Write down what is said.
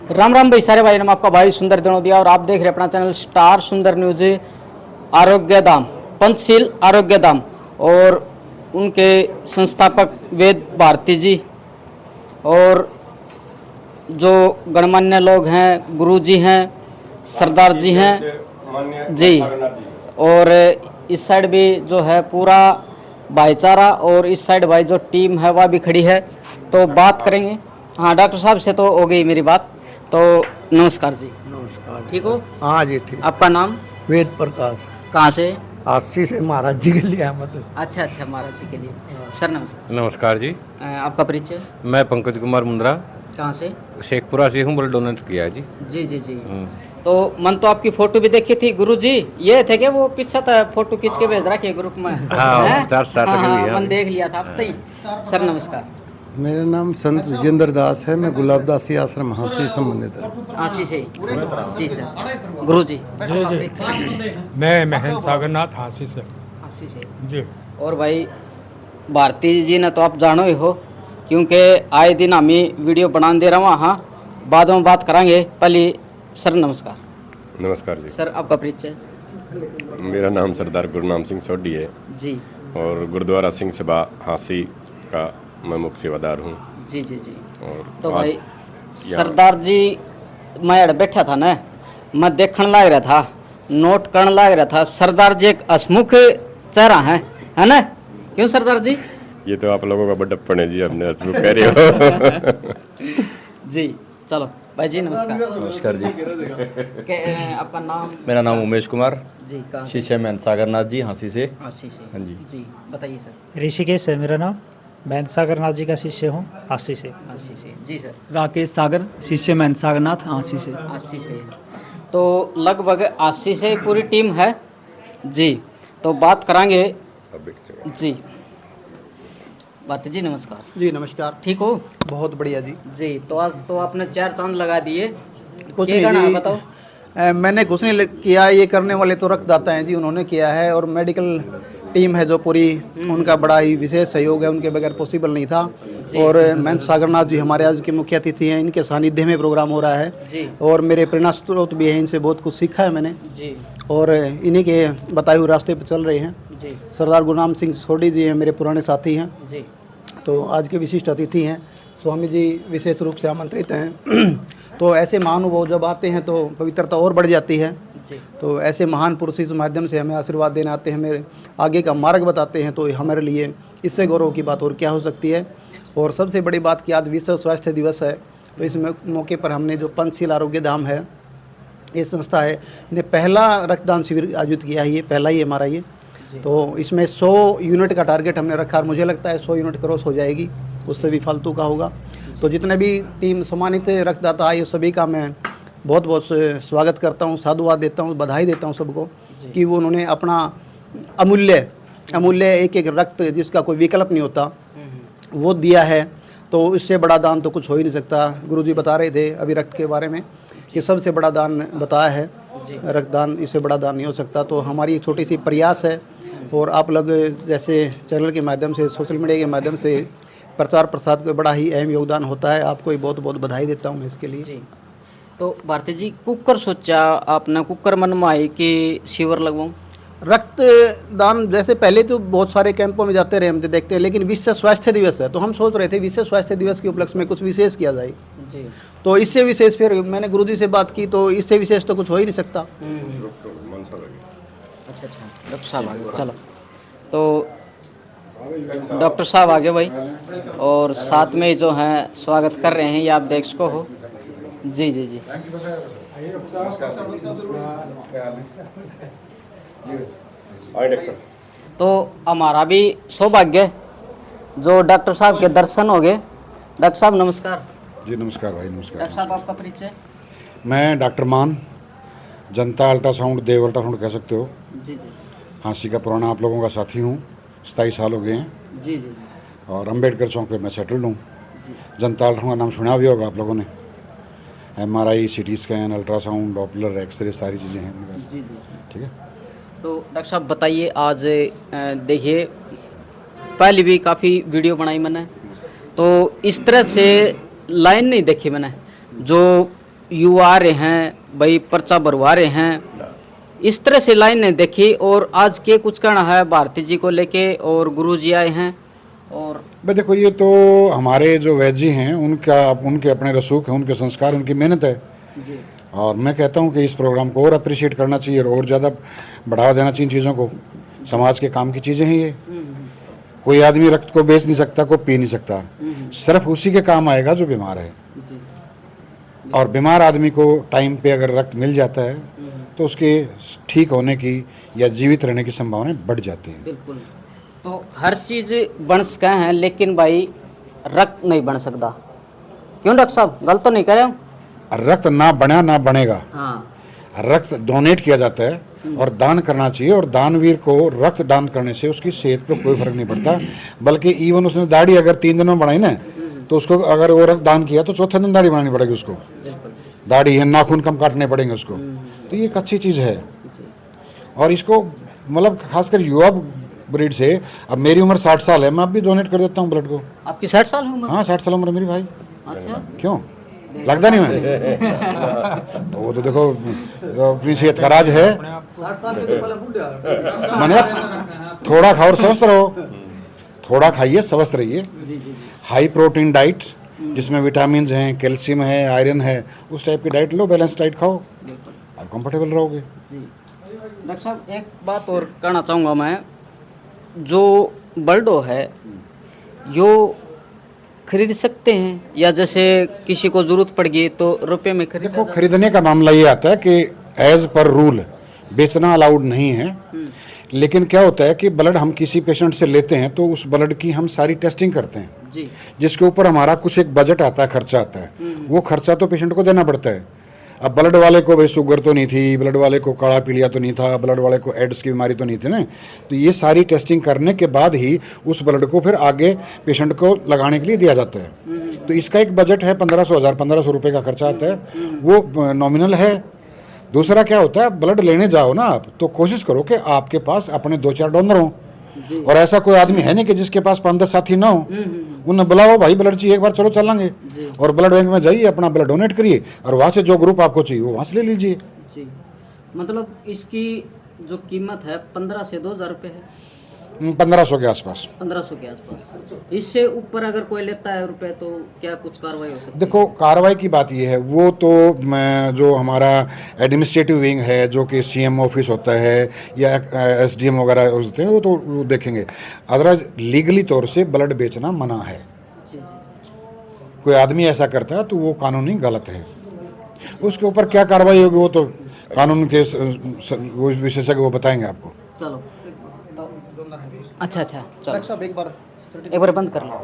राम राम भाई सारे भाई, नाम आपका भाई सुंदर दनोदिया और आप देख रहे हैं अपना चैनल स्टार सुंदर न्यूज। आरोग्य धाम, पंचशील आरोग्य धाम और उनके संस्थापक वेद भारती जी और जो गणमान्य लोग हैं, गुरु जी हैं, सरदार जी हैं जी। और इस साइड भी जो है पूरा भाईचारा और इस साइड भाई जो टीम है वह भी खड़ी है, तो बात करेंगे। हाँ, डॉक्टर साहब से तो हो गई मेरी बात, तो नमस्कार जी। नमस्कार। ठीक हो? हाँ जी ठीक। आपका नाम? वेद प्रकाश। कहाँ से? अस्सी से महाराज जी के लिए मतलब। अच्छा अच्छा, महाराज जी के लिए। सर नमस्कार। नमस्कार जी। आपका परिचय? मैं पंकज कुमार मुंद्रा, कहाँ से? शेखपुरा से हूँ, ब्लड डोनेट किया है जी। जी जी जी। तो मन तो आपकी फोटो भी देखी थी गुरु जी, ये थे क्या वो पीछे था फोटो खींच के भेज रखी है ग्रुप में? हाँ, हैं? चार साल लगी हुई है। मन देख लिया था अब तक। सर नमस्कार। मेरा नाम संत विजेंद्र दास है, मैं गुलाबदासी आश्रम हाँ से संबंधित है। आशीष से जी सर। गुरु जी जी। मैं महेंद्र सागरनाथ हाँसी से। आशीष से जी। और भाई भारती जी ने तो आप जानो ही हो, क्योंकि आए दिन हम ही वीडियो बना दे रहा हूँ। हाँ, बाद में बात करांगे। पहले सर नमस्कार। नमस्कार जी। सर आपका परिचय? मेरा नाम सरदार गुरनाम सिंह सोढ़ी है जी। और गुरुद्वारा सिंह सभा हाँसी का मैं मुख्य सेवादार हूँ। जी जी जी। और तो आज भाई सरदार जी, मैं अड़ बैठा था ना, मैं देखने लग रहा था, नोट करने लग रहा था। सरदार जी एक हसमुख चेहरा है ना? क्यों सरदार जी? ये तो आप लोगों का बड़प्पन है जी, अपने हसमुख कह रहे हो। जी चलो भाई जी नमस्कार। नमस्कार जी। आपका नाम? मेरा नाम उमेश कुमार, जी। कहाँ से? शिष्य महेंद्र सागरनाथ जी हाँसी से। हाँसी से। हाँ जी। जी बताइए सर। ऋषिकेश है मेरा नाम, महेंद्र सागरनाथ जी का शिष्य हूँ, हाँसी से। हाँसी से जी सर। राकेश सागर, शिष्य महेंद्र सागरनाथ हाँसी से। अस्सी से। तो लगभग 80 से पूरी टीम है जी। तो बात करांगे जी। भारती जी नमस्कार। जी नमस्कार। ठीक हो? बहुत बढ़िया जी। जी। तो आज तो आपने 4 चांद लगा दिए। कुछ ये करना है नहीं जी, बताओ। मैंने कुछ नहीं किया, ये करने वाले तो रक्तदाता हैं जी, उन्होंने किया है। और मेडिकल टीम है जो पूरी, उनका बड़ा ही विशेष सहयोग है, उनके बगैर पॉसिबल नहीं था। और महेंद्र सागरनाथ जी हमारे आज के मुख्य अतिथि हैं, इनके सानिध्य में प्रोग्राम हो रहा है जी। और मेरे प्रेरणा स्रोत भी हैं, इनसे बहुत कुछ सीखा है मैंने जी और इन्हीं के बताए हुए रास्ते पर चल रहे हैं। जी सरदार गुरनाम सिंह सोढ़ी जी हैं, मेरे पुराने साथी हैं। जी। तो आज के विशिष्ट अतिथि हैं, स्वामी जी विशेष रूप से आमंत्रित हैं। तो ऐसे महानुभाव जब आते हैं तो पवित्रता और बढ़ जाती है। तो ऐसे महान पुरुष इस माध्यम से हमें आशीर्वाद देने आते हैं, हमें आगे का मार्ग बताते हैं, तो हमारे लिए इससे गौरव की बात और क्या हो सकती है। और सबसे बड़ी बात कि आज विश्व स्वास्थ्य दिवस है, तो इस मौके पर हमने जो पंचशील आरोग्य धाम है, ये संस्था है, ने पहला रक्तदान शिविर आयोजित किया है। ये पहला ही हमारा ये। तो इसमें 100 यूनिट का टारगेट हमने रखा और मुझे लगता है 100 यूनिट क्रॉस हो जाएगी, उससे भी फालतू का होगा। तो जितने भी टीम सम्मानित रक्तदाता आए सभी का मैं बहुत बहुत स्वागत करता हूँ, साधुवाद देता हूँ, बधाई देता हूँ सबको कि वो उन्होंने अपना अमूल्य एक एक रक्त जिसका कोई विकल्प नहीं होता वो दिया है। तो इससे बड़ा दान तो कुछ हो ही नहीं सकता। गुरुजी बता रहे थे अभी रक्त के बारे में कि सबसे बड़ा दान बताया है रक्तदान, इससे बड़ा दान नहीं हो सकता। तो हमारी एक छोटी सी प्रयास है और आप लोग जैसे चैनल के माध्यम से, सोशल मीडिया के माध्यम से प्रचार प्रसार का बड़ा ही अहम योगदान होता है। आपको बहुत बहुत बधाई देता हूँ मैं इसके लिए जी। तो भारती जी, कुकर सोचा आपने, कुकर मन में आई कि शिविर लगवाऊँ? रक्तदान जैसे पहले तो बहुत सारे कैंपों में जाते रहे, हम देखते हैं, लेकिन विश्व स्वास्थ्य दिवस है तो हम सोच रहे थे विश्व स्वास्थ्य दिवस के उपलक्ष्य में कुछ विशेष किया जाए जी। तो इससे विशेष फिर मैंने गुरुजी से बात की, तो इससे विशेष तो कुछ हो ही नहीं सकता। अच्छा अच्छा, डॉक्टर साहब आगे। चलो तो डॉक्टर साहब आगे भाई, और साथ में जो हैं स्वागत कर रहे हैं, ये आप देख सको हो। जी जी जी। तो हमारा भी सौभाग्य जो डॉक्टर साहब के दर्शन हो गए। डॉक्टर साहब नमस्कार। जी नमस्कार भाई, नमस्कार। डॉक्टर साहब आपका परिचय? मैं डॉक्टर मान, जनता अल्ट्रासाउंड, देव अल्ट्रासाउंड कह सकते हो। जी जी हाँसी का पुराना आप लोगों का साथी हूँ, 27 साल हो गए हैं। जी जी। और अम्बेडकर चौक पे मैं सेटल्ड हूँ। जनता अल्ट्रासाउंड का नाम सुना भी होगा आप लोगों ने। MRI, CT scan, ultrasound, Doppler, xray, सारी चीज़ें हैं मेरे पास। जी जी। ठीक है। तो डॉक्टर साहब बताइए, आज देखिए पहले भी काफ़ी वीडियो बनाई मैंने, तो इस तरह से लाइन नहीं देखी मैंने जो युवा आ रहे हैं, भाई पर्चा भरवा रहे हैं, इस तरह से लाइन ने देखी। और आज के कुछ कहना है भारती जी को लेके, और गुरु जी आए हैं। और भाई देखो, ये तो हमारे जो वैद्य जी हैं उनके अपने रसूख हैं, उनके संस्कार, उनकी मेहनत है। और मैं कहता हूँ कि इस प्रोग्राम को और अप्रिशिएट करना चाहिए और ज़्यादा बढ़ावा देना चाहिए चीज़ों को। समाज के काम की चीज़ें हैं ये। कोई आदमी रक्त को बेच नहीं सकता, कोई पी नहीं सकता, सिर्फ उसी के काम आएगा जो बीमार है। और बीमार आदमी को टाइम पे अगर रक्त मिल जाता है तो उसके ठीक होने की या जीवित रहने की संभावनाएं बढ़ जाती हैं। बिल्कुल, तो हर चीज़ बन सके हैं, लेकिन भाई रक्त नहीं बन सकता। क्यों डॉक्टर साहब, गलत तो नहीं कर रहे हो? रक्त ना बना ना बनेगा। हाँ, रक्त डोनेट किया जाता है और दान करना चाहिए। और दानवीर को रक्त दान करने से उसकी सेहत पे कोई फर्क नहीं पड़ता, बल्कि इवन उसने दाढ़ी अगर 3 दिन में बढ़ाई ना, तो उसको अगर वो रक्त दान किया तो चौथे दिन दाढ़ी बनानी पड़ेगी उसको। दाढ़ी है, नाखून कम काटने पड़ेंगे उसको। तो ये एक अच्छी चीज़ है। और इसको मतलब खासकर युवा ब्रीड से, अब मेरी उम्र 60 साल है, मैं अब भी डोनेट कर देता हूँ ब्लड को। आपकी 60 साल है उम्र? हाँ, 60 साल उम्र है मेरी भाई। अच्छा, क्यों लगता नहीं मैं? तो वो तो देखो अपनी सेहत का राज है। मैंने थोड़ा खाओ और स्वस्थ रहो, थोड़ा खाइए स्वस्थ रहिए। हाई प्रोटीन डाइट जिसमें विटामिन हैं, कैल्शियम है, आयरन है, उस टाइप की डाइट लो, बैलेंस डाइट खाओ, आप कंफर्टेबल रहोगे। डॉक्टर साहब एक बात और कहना चाहूँगा मैं, जो बल्डो है यो खरीद सकते हैं, या जैसे किसी को जरूरत पड़ गई तो रुपए में खरीद? देखो, खरीदने का मामला ये आता है कि एज पर रूल बेचना अलाउड नहीं है। लेकिन क्या होता है कि ब्लड हम किसी पेशेंट से लेते हैं तो उस ब्लड की हम सारी टेस्टिंग करते हैं जी, जिसके ऊपर हमारा कुछ एक बजट आता है, खर्चा आता है। वो खर्चा तो पेशेंट को देना पड़ता है। अब ब्लड वाले को भाई शुगर तो नहीं थी, ब्लड वाले को काला पीलिया तो नहीं था, ब्लड वाले को एड्स की बीमारी तो नहीं थी ना। तो ये सारी टेस्टिंग करने के बाद ही उस ब्लड को फिर आगे पेशेंट को लगाने के लिए दिया जाता है। तो इसका एक बजट है, 1500 रुपये का खर्चा आता है, वो नॉमिनल है। दूसरा क्या होता है, ब्लड लेने जाओ ना आप, तो कोशिश करो कि आपके पास अपने 2-4 डोनर हों। और ऐसा कोई आदमी है नहीं कि जिसके पास 5-10 साथी ना हो। उन्हें बुलाओ, भाई ब्लड चाहिए, एक बार चलो चलेंगे, और ब्लड बैंक में जाइए, अपना ब्लड डोनेट करिए, और वहाँ से जो ग्रुप आपको चाहिए वो वहाँ से ले लीजिए। जी, मतलब इसकी जो कीमत है 15 से 2000 रुपये है। 1500 के आसपास। 1500 के आसपास। इससे ऊपर अगर कोई लेता है रुपए तो क्या कुछ कार्रवाई हो सकती है? देखो, कार्रवाई की बात ये है, वो तो मैं जो हमारा एडमिनिस्ट्रेटिव विंग है, जो कि सीएम ऑफिस होता है या एसडीएम वगैरह होते हैं, वो तो वो देखेंगे। अदरवाइज लीगली तौर से ब्लड बेचना मना है। कोई आदमी ऐसा करता है तो वो कानूनी गलत है। उसके ऊपर क्या कार्रवाई होगी वो तो कानून के वो विशेषज्ञ वो बताएंगे आपको। चलो, अच्छा, चलो डॉक्टर साहब एक बार बंद कर लो।